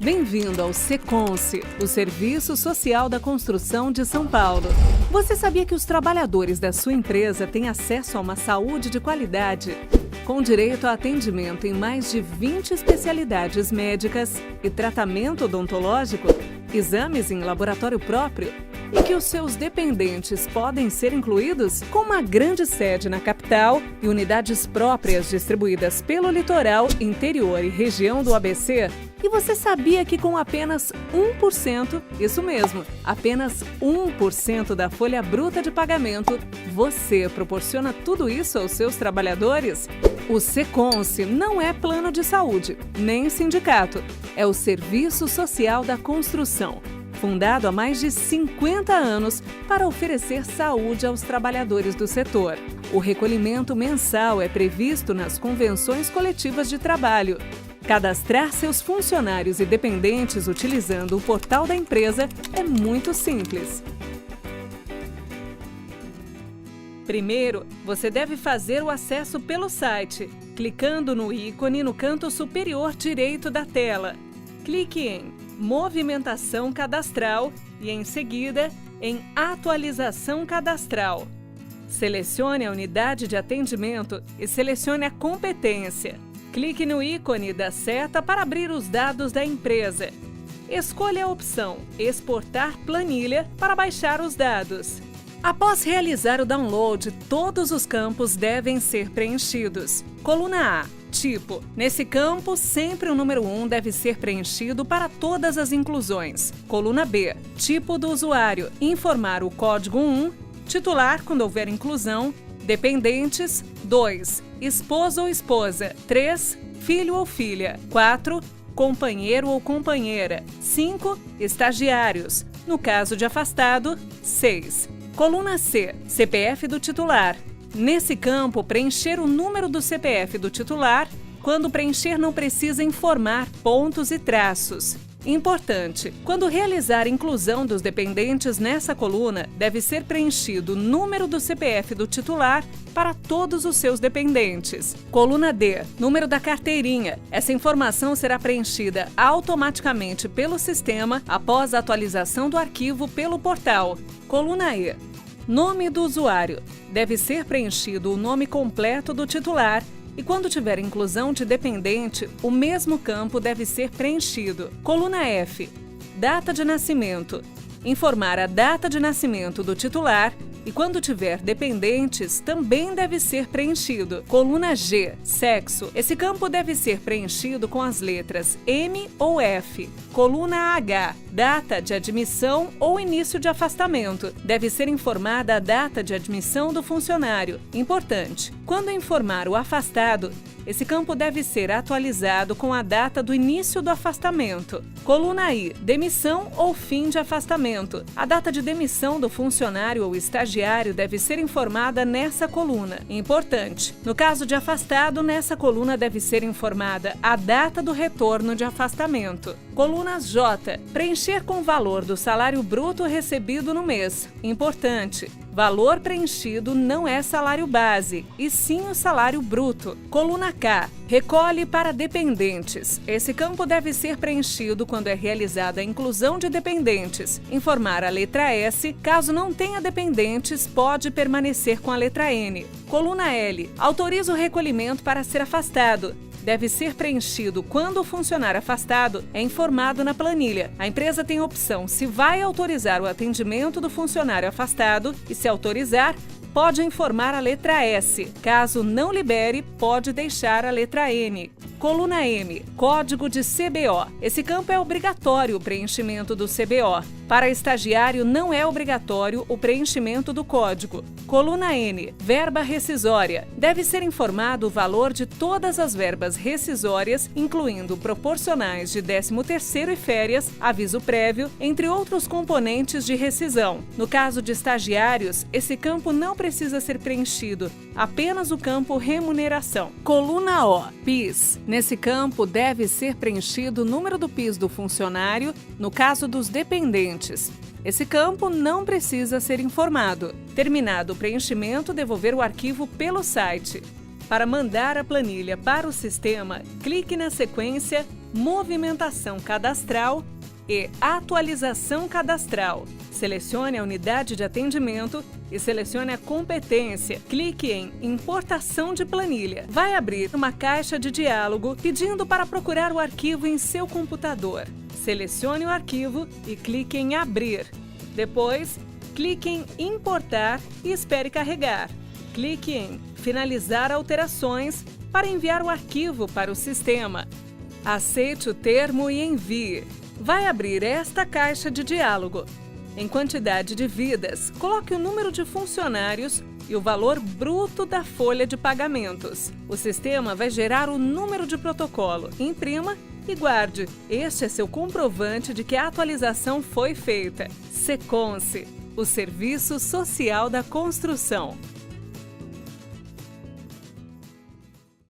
Bem-vindo ao Seconce, o Serviço Social da Construção de São Paulo. Você sabia que os trabalhadores da sua empresa têm acesso a uma saúde de qualidade? Com direito a atendimento em mais de 20 especialidades médicas e tratamento odontológico, exames em laboratório próprio, e que os seus dependentes podem ser incluídos com uma grande sede na capital e unidades próprias distribuídas pelo litoral, interior e região do ABC. E você sabia que com apenas 1%, isso mesmo, apenas 1% da folha bruta de pagamento, você proporciona tudo isso aos seus trabalhadores? O Seconce não é plano de saúde, nem sindicato. É o Serviço Social da Construção, fundado há mais de 50 anos para oferecer saúde aos trabalhadores do setor. O recolhimento mensal é previsto nas convenções coletivas de trabalho. Cadastrar seus funcionários e dependentes utilizando o portal da empresa é muito simples. Primeiro, você deve fazer o acesso pelo site, clicando no ícone no canto superior direito da tela. Clique em Movimentação Cadastral e, em seguida, em Atualização Cadastral. Selecione a unidade de atendimento e selecione a competência. Clique no ícone da seta para abrir os dados da empresa. Escolha a opção Exportar planilha para baixar os dados. Após realizar o download, todos os campos devem ser preenchidos. Coluna A. Tipo. Nesse campo, sempre o número 1 deve ser preenchido para todas as inclusões. Coluna B. Tipo do usuário. Informar o código 1. Titular, quando houver inclusão. Dependentes. 2. Esposo ou esposa. 3. Filho ou filha. 4. Companheiro ou companheira. 5. Estagiários. No caso de afastado, 6. Coluna C. CPF do titular. Nesse campo, preencher o número do CPF do titular. Quando preencher, não precisa informar pontos e traços. Importante: quando realizar a inclusão dos dependentes nessa coluna, deve ser preenchido o número do CPF do titular para todos os seus dependentes. Coluna D. Número da carteirinha. Essa informação será preenchida automaticamente pelo sistema após a atualização do arquivo pelo portal. Coluna E. Nome do usuário. Deve ser preenchido o nome completo do titular. E quando tiver inclusão de dependente, o mesmo campo deve ser preenchido. Coluna F. Data de nascimento. Informar a data de nascimento do titular e quando tiver dependentes, também deve ser preenchido. Coluna G. Sexo. Esse campo deve ser preenchido com as letras M ou F. Coluna H. Data de admissão ou início de afastamento. Deve ser informada a data de admissão do funcionário. Importante: quando informar o afastado, esse campo deve ser atualizado com a data do início do afastamento. Coluna I. Demissão ou fim de afastamento. A data de demissão do funcionário ou estagiário deve ser informada nessa coluna. Importante: no caso de afastado, nessa coluna deve ser informada a data do retorno de afastamento. Colunas J. Preencher com o valor do salário bruto recebido no mês. Importante: valor preenchido não é salário base, e sim o salário bruto. Coluna K. Recolhe para dependentes. Esse campo deve ser preenchido quando é realizada a inclusão de dependentes. Informar a letra S. Caso não tenha dependentes, pode permanecer com a letra N. Coluna L. Autoriza o recolhimento para ser afastado. Deve ser preenchido quando o funcionário afastado é informado na planilha. A empresa tem a opção se vai autorizar o atendimento do funcionário afastado e, se autorizar, pode informar a letra S. Caso não libere, pode deixar a letra N. Coluna M. Código de CBO. Esse campo é obrigatório o preenchimento do CBO. Para estagiário, não é obrigatório o preenchimento do código. Coluna N. Verba rescisória. Deve ser informado o valor de todas as verbas rescisórias, incluindo proporcionais de 13º e férias, aviso prévio, entre outros componentes de rescisão. No caso de estagiários, esse campo não precisa ser preenchido, apenas o campo remuneração. Coluna O. PIS. Nesse campo deve ser preenchido o número do PIS do funcionário, no caso dos dependentes. Esse campo não precisa ser informado. Terminado o preenchimento, devolver o arquivo pelo site. Para mandar a planilha para o sistema, clique na sequência Movimentação Cadastral e Atualização Cadastral. Selecione a unidade de atendimento e selecione a competência. Clique em Importação de planilha. Vai abrir uma caixa de diálogo pedindo para procurar o arquivo em seu computador. Selecione o arquivo e clique em Abrir. Depois, clique em Importar e espere carregar. Clique em Finalizar alterações para enviar o arquivo para o sistema. Aceite o termo e envie. Vai abrir esta caixa de diálogo. Em quantidade de vidas, coloque o número de funcionários e o valor bruto da folha de pagamentos. O sistema vai gerar o número de protocolo. Imprima e guarde. Este é seu comprovante de que a atualização foi feita. Seconce, o Serviço Social da Construção.